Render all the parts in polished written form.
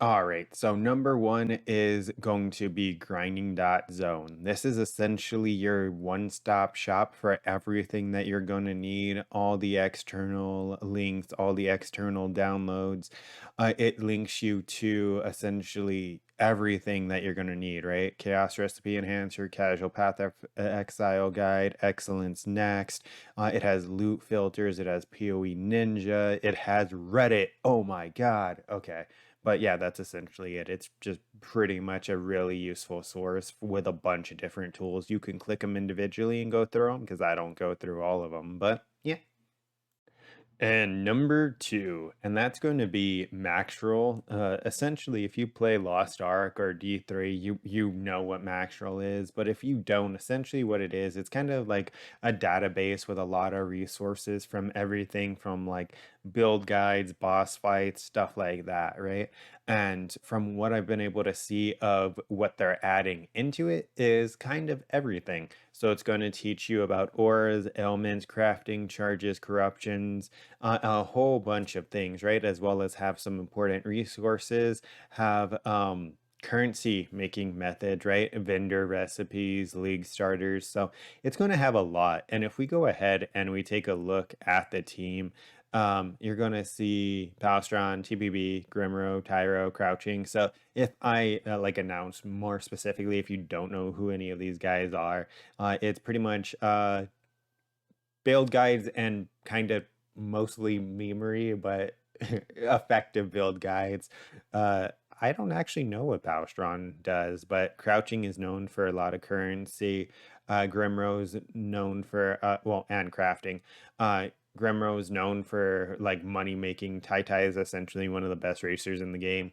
All right, so number one is going to be Grinding.zone. This is essentially your one-stop shop for everything that you're going to need, all the external links, all the external downloads. It links you to essentially everything that you're going to need, right? Chaos Recipe Enhancer, Casual Path Exile Guide, Excellence Next. It has loot filters, it has PoE Ninja, it has Reddit. Oh my God. Okay. But yeah, that's essentially it. It's just pretty much a really useful source with a bunch of different tools. You can click them individually and go through them because I don't go through all of them. But yeah. And number two, and that's going to be Maxroll. Essentially, if you play Lost Ark or D3, you know what Maxroll is. But if you don't, essentially what it is, it's kind of like a database with a lot of resources from everything from like build guides, boss fights, stuff like that, right? And from what I've been able to see of what they're adding into it is kind of everything. So it's going to teach you about auras, ailments, crafting, charges, corruptions, a whole bunch of things, right? As well as have some important resources, have currency making methods, right? Vendor recipes, league starters. So it's going to have a lot. And if we go ahead and we take a look at the team, you're going to see Palstron, TBB, Grimro, Tyro, Crouching. So if I like announce more specifically, if you don't know who any of these guys are, it's pretty much build guides and kind of mostly memery, but effective build guides. I don't actually know what Palstron does, but Crouching is known for a lot of currency. Grimrose known for well, and crafting. Grimro is known for like money making. Tai Tai is essentially one of the best racers in the game.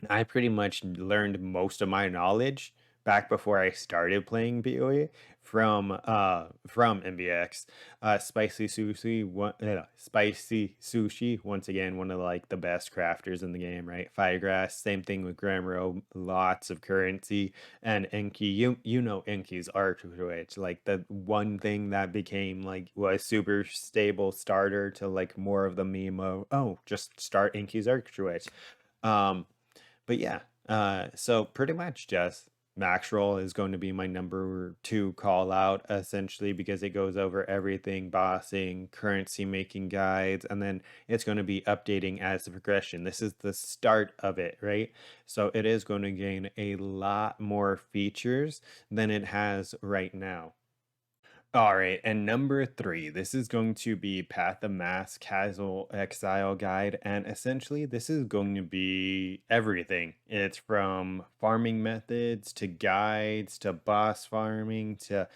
I pretty much learned most of my knowledge back before I started playing PoE from MBX. Spicy sushi once again one of like the best crafters in the game, right? Firegrass, same thing with Gramro, lots of currency, and Enki. You know Enki's Archwitch, like the one thing that became like was super stable starter to like more of the meme of oh just start Enki's Archwitch. Um, but yeah, so pretty much just Maxroll is going to be my number two call out essentially because it goes over everything, bossing, currency making guides, and then it's going to be updating as the progression. This is the start of it, right? So it is going to gain a lot more features than it has right now. All right, and number three, this is going to be Path of Mass Casual Exile Guide, and essentially this is going to be everything. It's from farming methods to guides to boss farming to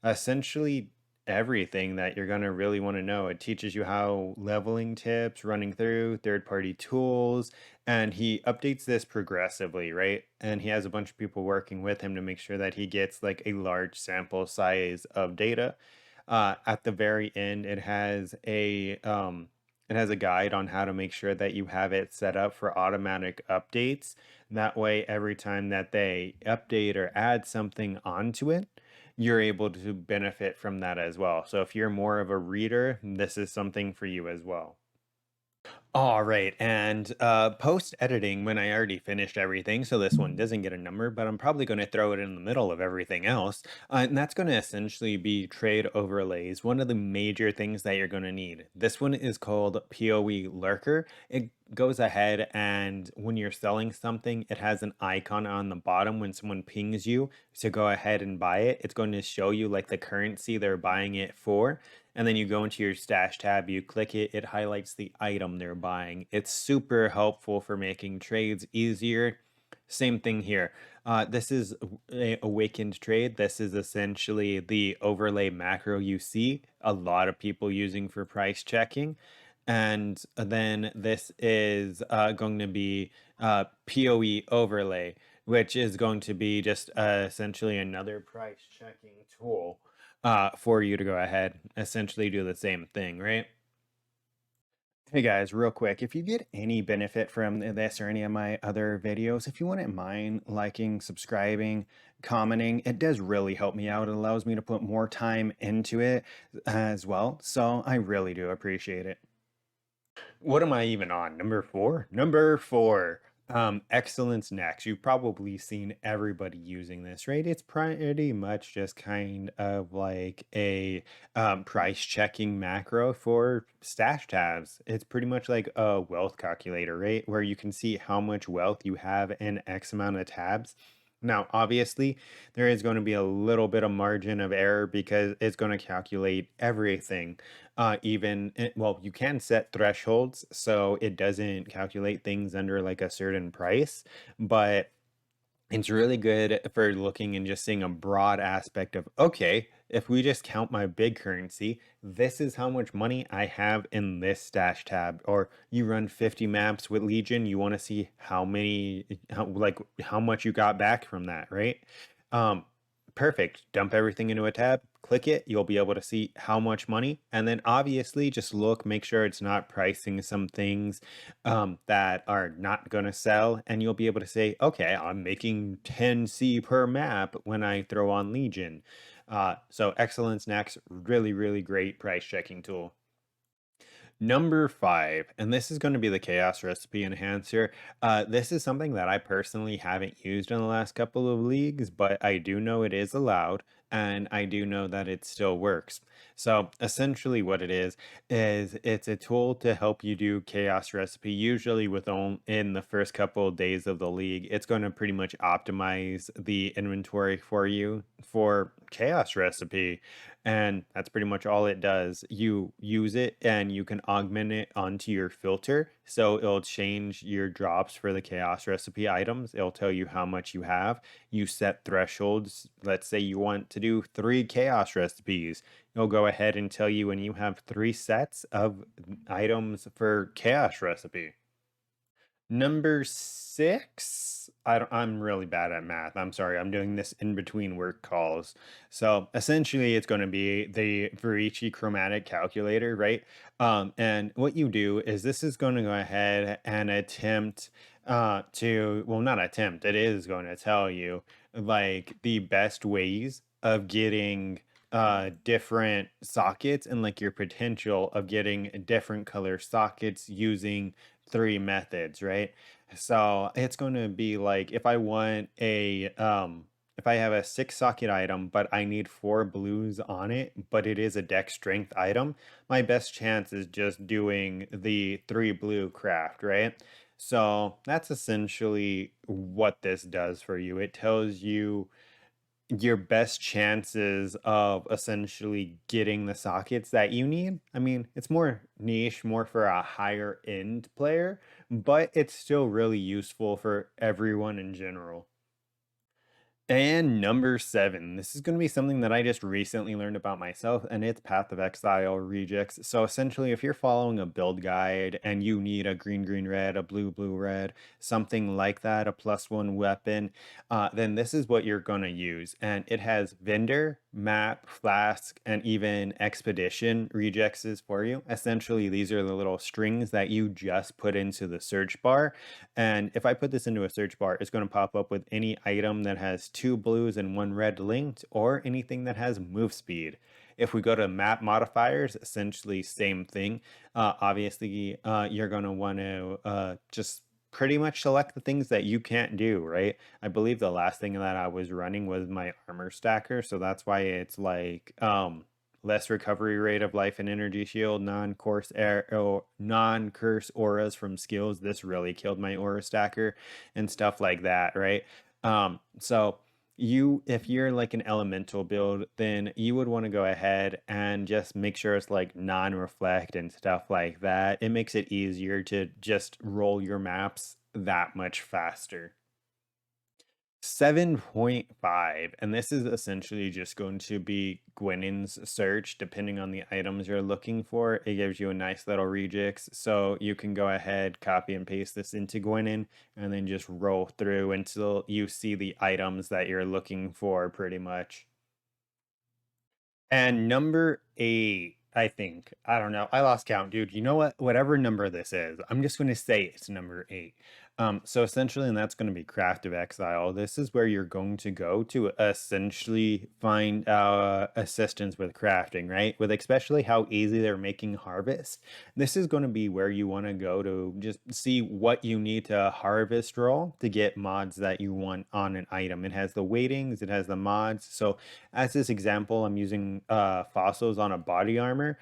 essentially everything that you're going to really want to know. It teaches you how leveling tips, running through third-party tools, and he updates this progressively, right? And he has a bunch of people working with him to make sure that he gets like a large sample size of data. At the very end, it has a guide on how to make sure that you have it set up for automatic updates. That way, every time that they update or add something onto it, you're able to benefit from that as well. So if you're more of a reader, this is something for you as well. All right, and post editing when I already finished everything, so this one doesn't get a number, but I'm probably going to throw it in the middle of everything else. And that's going to essentially be trade overlays, one of the major things that you're going to need. This one is called PoE Lurker. It goes ahead and when you're selling something, it has an icon on the bottom when someone pings you to go ahead and buy it. It's going to show you like the currency they're buying it for. And then you go into your stash tab, you click it, it highlights the item they're buying. It's super helpful for making trades easier. Same thing here. This is a awakened trade. This is essentially the overlay macro you see a lot of people using for price checking. And then this is going to be PoE overlay, which is going to be just essentially another price checking tool for you to go ahead, essentially do the same thing, right? Hey guys, real quick, if you get any benefit from this or any of my other videos, if you wouldn't mind liking, subscribing, commenting, it does really help me out. It allows me to put more time into it as well. So I really do appreciate it. What am I even on? Number four? Number four. Excellence next. You've probably seen everybody using this, right? It's pretty much just kind of like a price checking macro for stash tabs. It's pretty much like a wealth calculator, right? Where you can see how much wealth you have in X amount of tabs. Now, obviously, there is going to be a little bit of margin of error because it's going to calculate everything. Well, you can set thresholds so it doesn't calculate things under like a certain price, but it's really good for looking and just seeing a broad aspect of, okay, if we just count my big currency, this is how much money I have in this stash tab. Or you run 50 maps with Legion, you want to see how much you got back from that, right? Um, Perfect. Dump everything into a tab, click it, you'll be able to see how much money. And then obviously just look, make sure it's not pricing some things that are not going to sell. And you'll be able to say, okay, I'm making 10C per map when I throw on Legion. So Excellence next, really, really great price checking tool. Number five, and this is going to be the Chaos Recipe Enhancer. This is something that I personally haven't used in the last couple of leagues, but I do know it is allowed, and I do know that it still works. So essentially, what it is it's a tool to help you do Chaos Recipe. Usually, in the first couple of days of the league, it's going to pretty much optimize the inventory for you for Chaos Recipe. And that's pretty much all it does. You use it and you can augment it onto your filter. So it'll change your drops for the chaos recipe items. It'll tell you how much you have. You set thresholds. Let's say you want to do 3 chaos recipes. It'll go ahead and tell you when you have 3 sets of items for chaos recipe. Number six, I'm really bad at math. I'm sorry. I'm doing this in between work calls. So essentially, it's going to be the Vorici chromatic calculator, right? And what you do is this is going to go ahead and attempt well, not attempt, it is going to tell you like the best ways of getting different sockets and like your potential of getting different color sockets using 3 methods, right? So it's going to be like if I have a 6 socket item, but I need 4 blues on it, but it is a deck strength item, my best chance is just doing the 3 blue craft, right? So that's essentially what this does for you. It tells you your best chances of essentially getting the sockets that you need. I mean, it's more niche, more for a higher end player, but it's still really useful for everyone in general. And number seven, this is going to be something that I just recently learned about myself, and it's Path of Exile Regex. So essentially, if you're following a build guide and you need a green, green, red, a blue, blue, red, something like that, a +1 weapon, then this is what you're going to use. And it has vendor, map, flask, and even expedition rejexes for you. Essentially, these are the little strings that you just put into the search bar. And if I put this into a search bar, it's going to pop up with any item that has 2 blues and 1 red linked, or anything that has move speed. If we go to map modifiers, essentially same thing. Obviously, you're going to want to just pretty much select the things that you can't do, right? I believe the last thing that I was running was my armor stacker, so that's why it's like less recovery rate of life and energy shield, non-curse auras from skills. This really killed my aura stacker and stuff like that, right? So if you're like an elemental build, then you would want to go ahead and just make sure it's like non-reflect and stuff like that. It makes it easier to just roll your maps that much faster. 7.5, and this is essentially just going to be Gwennen's search. Depending on the items you're looking for, it gives you a nice little regex, so you can go ahead, copy and paste this into Gwennen, and then just roll through until you see the items that you're looking for, pretty much. And number 8, I think. I don't know. I lost count, dude. You know what? Whatever number this is, I'm just going to say it's number 8. So essentially, and that's going to be Craft of Exile. This is where you're going to go to essentially find assistance with crafting, right? With especially how easy they're making harvest. This is going to be where you want to go to just see what you need to harvest roll to get mods that you want on an item. It has the weightings, it has the mods. So as this example, I'm using fossils on a body armor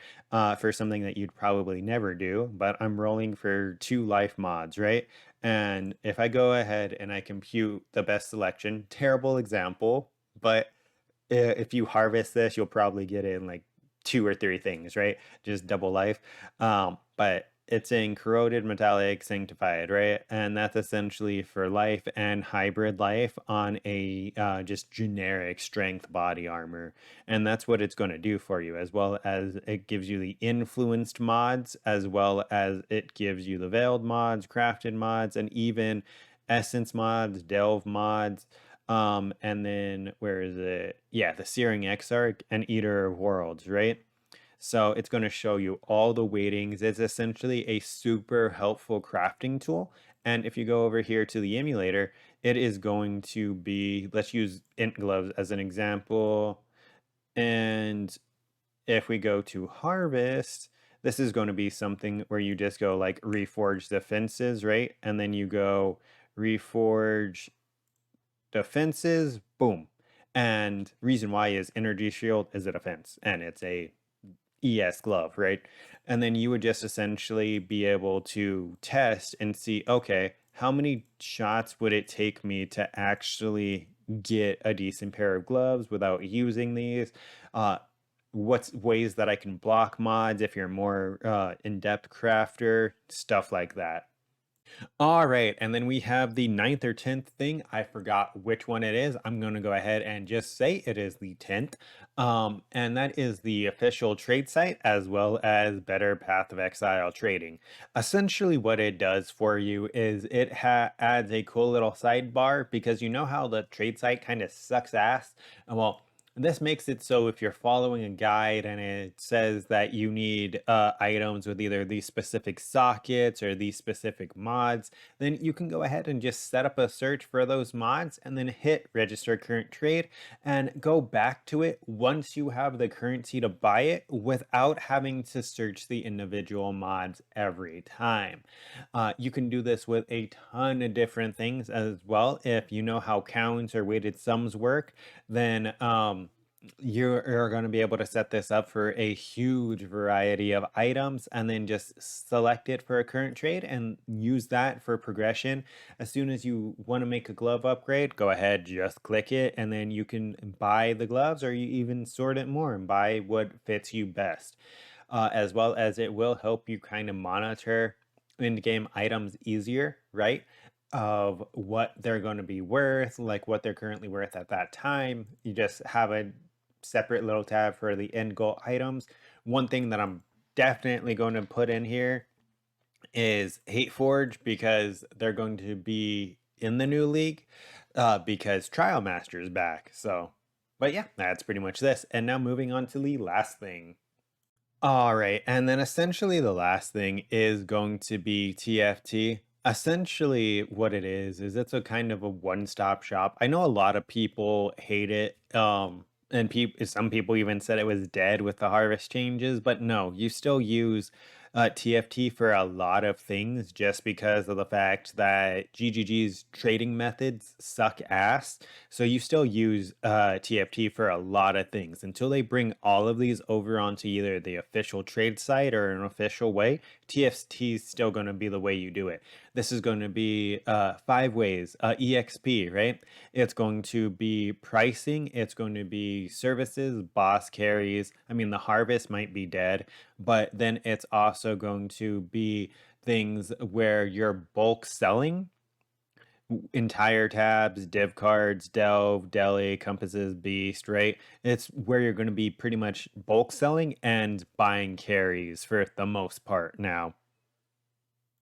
for something that you'd probably never do, but I'm rolling for 2 life mods, right? And if I go ahead and I compute the best selection, terrible example, but if you harvest this, you'll probably get in like 2 or 3 things, right? Just double life. But it's in corroded metallic sanctified, right? And that's essentially for life and hybrid life on a just generic strength body armor. And that's what it's going to do for you, as well as it gives you the influenced mods, as well as it gives you the veiled mods, crafted mods, and even essence mods, delve mods. And then where is it? Yeah, the Searing Exarch and Eater of Worlds, right? So it's going to show you all the weightings. It's essentially a super helpful crafting tool. And if you go over here to the emulator, it is going to be, let's use int gloves as an example. And if we go to harvest, this is going to be something where you just go like reforge the fences, right? And then you go reforge defenses, boom. And reason why is energy shield is a defense and it's a ES glove, right? And then you would just essentially be able to test and see, okay, how many shots would it take me to actually get a decent pair of gloves without using these? What's ways that I can block mods if you're more in-depth crafter, stuff like that. All right, and then we have the ninth or 10th thing. I forgot which one it is. I'm going to go ahead and just say it is the 10th. And that is the official trade site as well as Better Path of Exile trading. Essentially, what it does for you is it adds a cool little sidebar because you know how the trade site kind of sucks ass? Well, this makes it so if you're following a guide and it says that you need items with either these specific sockets or these specific mods, then you can go ahead and just set up a search for those mods and then hit register current trade and go back to it once you have the currency to buy it without having to search the individual mods every time. You can do this with a ton of different things as well. If you know how counts or weighted sums work, then you're going to be able to set this up for a huge variety of items and then just select it for a current trade and use that for progression. As soon as you want to make a glove upgrade, go ahead, just click it, and then you can buy the gloves or you even sort it more and buy what fits you best. As well as it will help you kind of monitor in-game items easier, right? Of what they're going to be worth, like what they're currently worth at that time. You just have a separate little tab for the end goal items. One thing that I'm definitely going to put in here is Hate Forge because they're going to be in the new league because Trial Master is back. So, but yeah, that's pretty much this. And now moving on to the last thing. All right, and then essentially the last thing is going to be TFT. Essentially, what it is it's a kind of a one-stop shop. I know a lot of people hate it, and some people even said it was dead with the harvest changes, but no, you still use TFT for a lot of things just because of the fact that GGG's trading methods suck ass. So you still use TFT for a lot of things until they bring all of these over onto either the official trade site or an official way. TFT is still going to be the way you do it. This is going to be 5 ways. EXP, right? It's going to be pricing. It's going to be services, boss carries. I mean, the harvest might be dead, but then it's also going to be things where you're bulk selling entire tabs, div cards, delve, deli, compasses, beast, right? It's where you're going to be pretty much bulk selling and buying carries for the most part now.